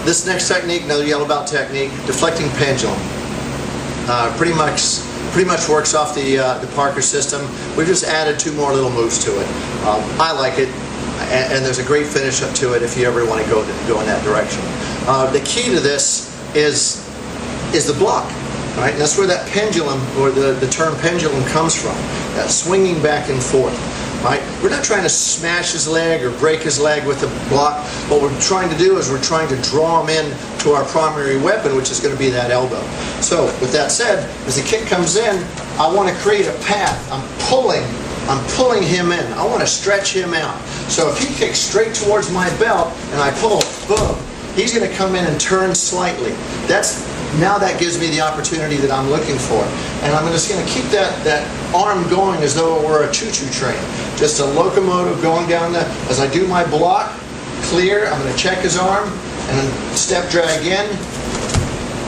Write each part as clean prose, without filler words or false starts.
This next technique, another yellow belt technique, deflecting pendulum. Pretty much works off the Parker system. We've just added 2 more little moves to it. I like it, and there's a great finish up to it if you ever want to go in that direction. The key to this is the block. Right? And that's where that pendulum, or the term pendulum, comes from. That swinging back and forth. Right? We're not trying to smash his leg or break his leg with the block. What we're trying to do is we're trying to draw him in to our primary weapon, which is going to be that elbow. So, with that said, as the kick comes in, I want to create a path. I'm pulling him in. I want to stretch him out. So if he kicks straight towards my belt and I pull, boom, he's going to come in and turn slightly. Now that gives me the opportunity that I'm looking for. And I'm just going to keep that arm going as though it were a choo-choo train. Just a locomotive going down as I do my block, clear, I'm going to check his arm, and then step drag in,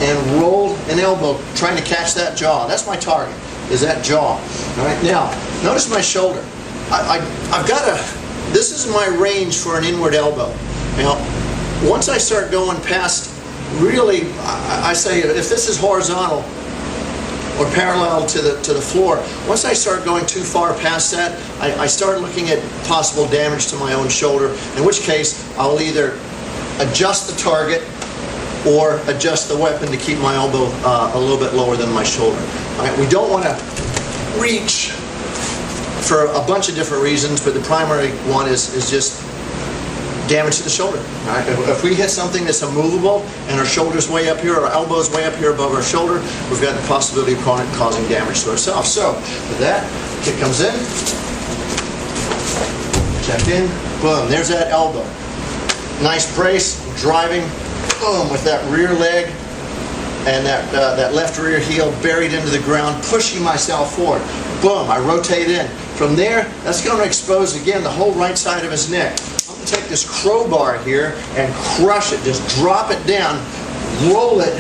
and roll an elbow, trying to catch that jaw. That's my target, is that jaw. All right, now, notice my shoulder. I've got this is my range for an inward elbow. Now, once I start going past, really, I say if this is horizontal or parallel to the floor, once I start going too far past that, I start looking at possible damage to my own shoulder, in which case I'll either adjust the target or adjust the weapon to keep my elbow a little bit lower than my shoulder. All right, we don't want to reach for a bunch of different reasons, but the primary one is just damage to the shoulder. Right? If we hit something that's immovable and our shoulder's way up here, our elbow's way up here above our shoulder, we've got the possibility of causing damage to ourselves. So, with that, kick comes in, check in, boom, there's that elbow. Nice brace, driving, boom, with that rear leg and that left rear heel buried into the ground, pushing myself forward. Boom, I rotate in. From there, that's going to expose, again, the whole right side of his neck. Take this crowbar here and crush it, just drop it down, roll it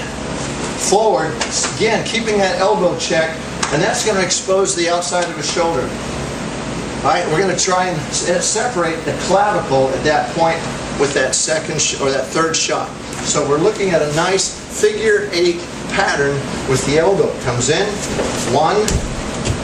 forward, again keeping that elbow check, and that's going to expose the outside of the shoulder. Alright, we're going to try and separate the clavicle at that point with that second or that third shot. So we're looking at a nice figure 8 pattern with the elbow. Comes in, 1,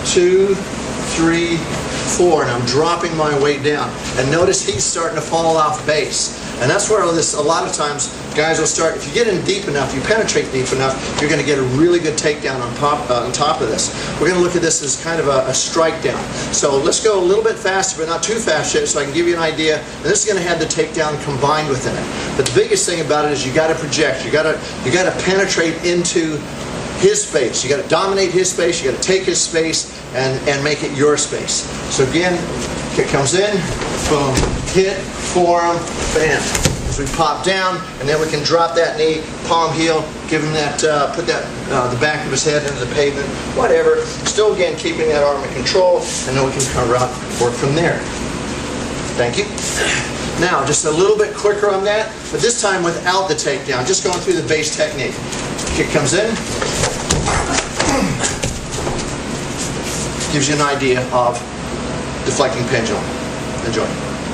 2, 3, 4, and I'm dropping my weight down. And notice he's starting to fall off base. And that's where a lot of times guys will start, if you get in deep enough, you penetrate deep enough, you're going to get a really good takedown on top of this. We're going to look at this as kind of a strike down. So let's go a little bit faster, but not too fast yet, so I can give you an idea. And this is going to have the takedown combined within it. But the biggest thing about it is you got to project. You got to penetrate into his space. You got to dominate his space. You got to take his space and make it your space. So again, kick comes in, boom, hit, forearm, bam. So we pop down, and then we can drop that knee, palm heel, give him that, put that the back of his head into the pavement, whatever. Still again keeping that arm in control, and then we can come around, work from there. Thank you. Now, just a little bit quicker on that, but this time without the takedown, just going through the base technique. Kick comes in, gives you an idea of deflecting pendulum. Enjoy.